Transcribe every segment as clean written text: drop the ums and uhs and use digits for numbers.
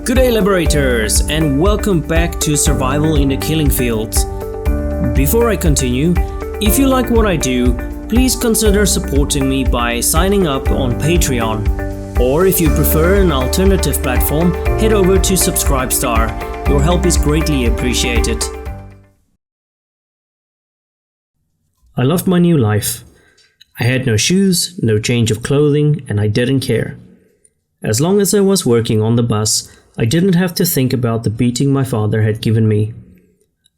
Good day, Liberators, and welcome back to Survival in the Killing Fields. Before I continue, if you like what I do, please consider supporting me by signing up on Patreon. Or if you prefer an alternative platform, head over to Subscribestar. Your help is greatly appreciated. I loved my new life. I had no shoes, no change of clothing, and I didn't care. As long as I was working on the bus, I didn't have to think about the beating my father had given me.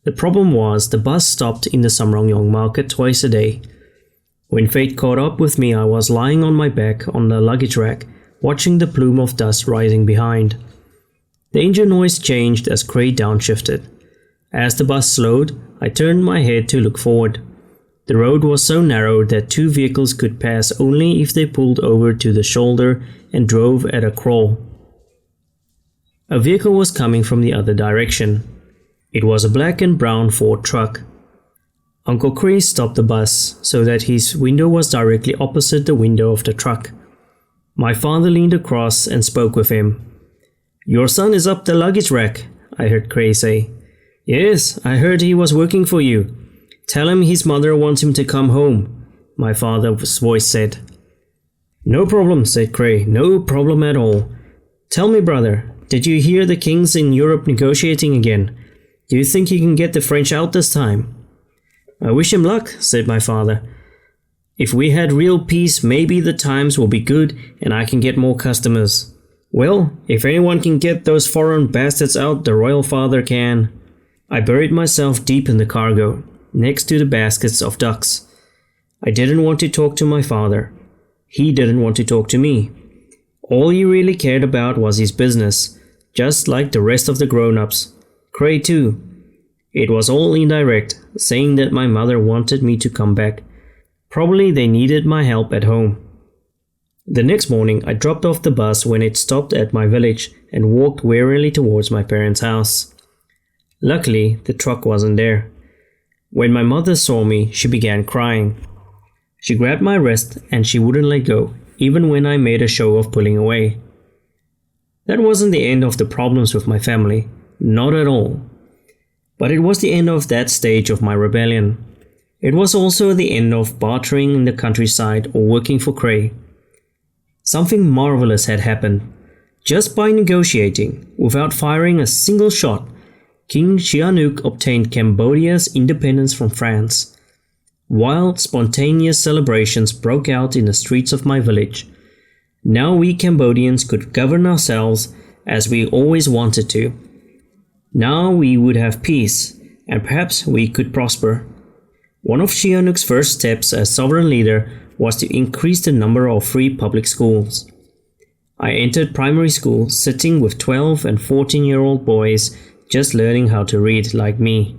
The problem was the bus stopped in the Samrangyong market twice a day. When fate caught up with me, I was lying on my back on the luggage rack, watching the plume of dust rising behind. The engine noise changed as Cray downshifted. As the bus slowed, I turned my head to look forward. The road was so narrow that two vehicles could pass only if they pulled over to the shoulder and drove at a crawl. A vehicle was coming from the other direction. It was a black and brown Ford truck. Uncle Cray stopped the bus so that his window was directly opposite the window of the truck. My father leaned across and spoke with him. "Your son is up the luggage rack," I heard Cray say. "Yes, I heard he was working for you. Tell him his mother wants him to come home," my father's voice said. "No problem," said Cray. "No problem at all. Tell me, brother, did you hear the kings in Europe negotiating again? Do you think he can get the French out this time?" "I wish him luck," said my father. "If we had real peace, maybe the times will be good and I can get more customers. Well, if anyone can get those foreign bastards out, the royal father can." I buried myself deep in the cargo, next to the baskets of ducks. I didn't want to talk to my father. He didn't want to talk to me. All he really cared about was his business, just like the rest of the grown-ups. Cray too. It was all indirect, saying that my mother wanted me to come back. Probably they needed my help at home. The next morning, I dropped off the bus when it stopped at my village and walked wearily towards my parents' house. Luckily, the truck wasn't there. When my mother saw me, she began crying. She grabbed my wrist and she wouldn't let go, even when I made a show of pulling away. That wasn't the end of the problems with my family, not at all. But it was the end of that stage of my rebellion. It was also the end of bartering in the countryside or working for Cray. Something marvelous had happened. Just by negotiating, without firing a single shot, King Sihanouk obtained Cambodia's independence from France. Wild, spontaneous celebrations broke out in the streets of my village. Now we Cambodians could govern ourselves as we always wanted to. Now we would have peace, and perhaps we could prosper. One of Sihanouk's first steps as sovereign leader was to increase the number of free public schools. I entered primary school sitting with 12 and 14-year-old boys just learning how to read like me.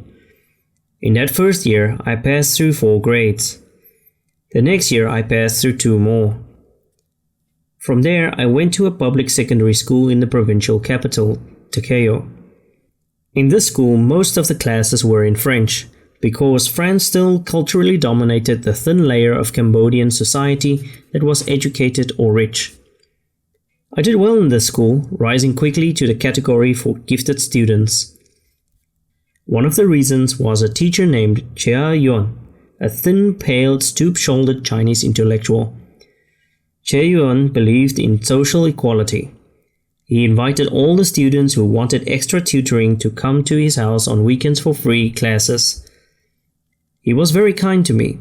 In that first year, I passed through 4 grades. The next year, I passed through 2 more. From there, I went to a public secondary school in the provincial capital, Takeo. In this school, most of the classes were in French, because France still culturally dominated the thin layer of Cambodian society that was educated or rich. I did well in this school, rising quickly to the category for gifted students. One of the reasons was a teacher named Chia Yuan, a thin, pale, stoop-shouldered Chinese intellectual. Chia Yuan believed in social equality. He invited all the students who wanted extra tutoring to come to his house on weekends for free classes. He was very kind to me.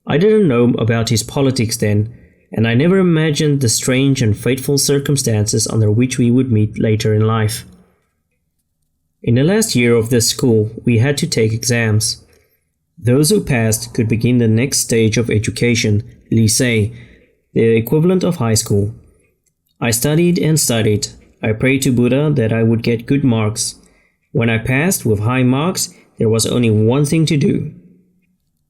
I didn't know about his politics then, and I never imagined the strange and fateful circumstances under which we would meet later in life. In the last year of this school, we had to take exams. Those who passed could begin the next stage of education, lycée, the equivalent of high school. I studied and studied. I prayed to Buddha that I would get good marks. When I passed with high marks, there was only one thing to do.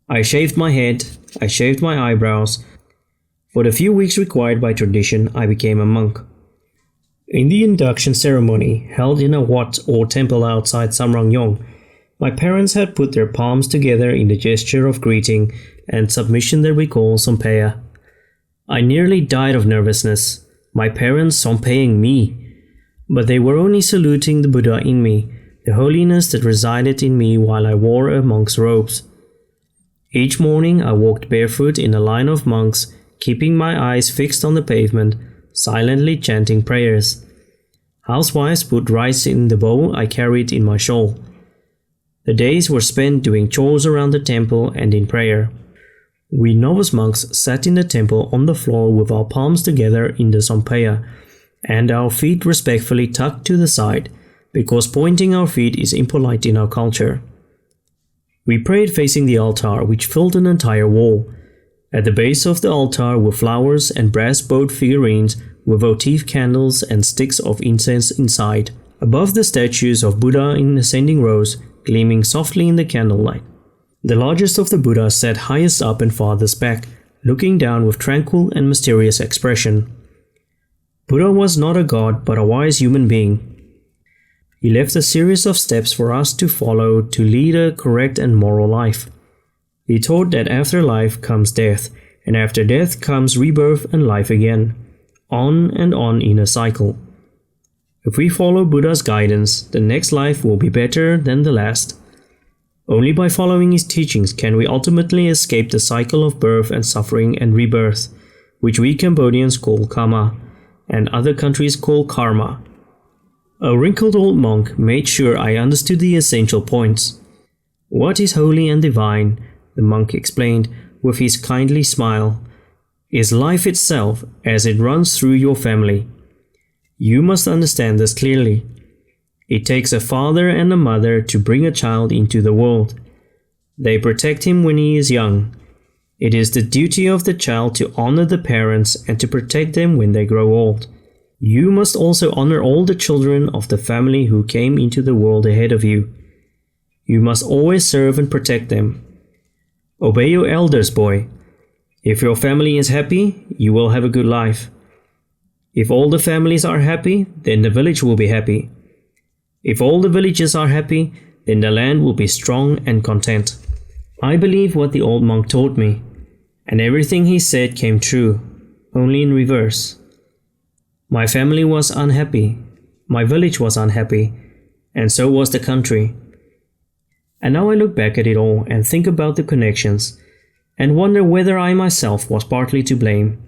I shaved my head, I shaved my eyebrows. For the few weeks required by tradition, I became a monk. In the induction ceremony, held in a wat or temple outside Samrangyong, my parents had put their palms together in the gesture of greeting and submission that we call sompeya. I nearly died of nervousness. My parents sompeying me. But they were only saluting the Buddha in me, the holiness that resided in me while I wore a monk's robes. Each morning I walked barefoot in a line of monks, keeping my eyes fixed on the pavement, silently chanting prayers. Housewives put rice in the bowl I carried in my shawl. The days were spent doing chores around the temple and in prayer. We novice monks sat in the temple on the floor with our palms together in the sampeya, and our feet respectfully tucked to the side, because pointing our feet is impolite in our culture. We prayed facing the altar, which filled an entire wall. At the base of the altar were flowers and brass boat figurines with votive candles and sticks of incense inside. Above the statues of Buddha in ascending rows, gleaming softly in the candlelight. The largest of the Buddhas sat highest up and farthest back, looking down with tranquil and mysterious expression. Buddha was not a god but a wise human being. He left a series of steps for us to follow to lead a correct and moral life. He taught that after life comes death, and after death comes rebirth and life again, on and on in a cycle. If we follow Buddha's guidance, the next life will be better than the last. Only by following his teachings can we ultimately escape the cycle of birth and suffering and rebirth, which we Cambodians call karma, and other countries call karma. A wrinkled old monk made sure I understood the essential points. What is holy and divine, the monk explained with his kindly smile, is life itself as it runs through your family. You must understand this clearly. It takes a father and a mother to bring a child into the world. They protect him when he is young. It is the duty of the child to honor the parents and to protect them when they grow old. You must also honor all the children of the family who came into the world ahead of you. You must always serve and protect them. Obey your elders, boy. If your family is happy, you will have a good life. If all the families are happy, then the village will be happy. If all the villages are happy, then the land will be strong and content. I believe what the old monk taught me, and everything he said came true, only in reverse. My family was unhappy, my village was unhappy, and so was the country. And now I look back at it all and think about the connections, and wonder whether I myself was partly to blame.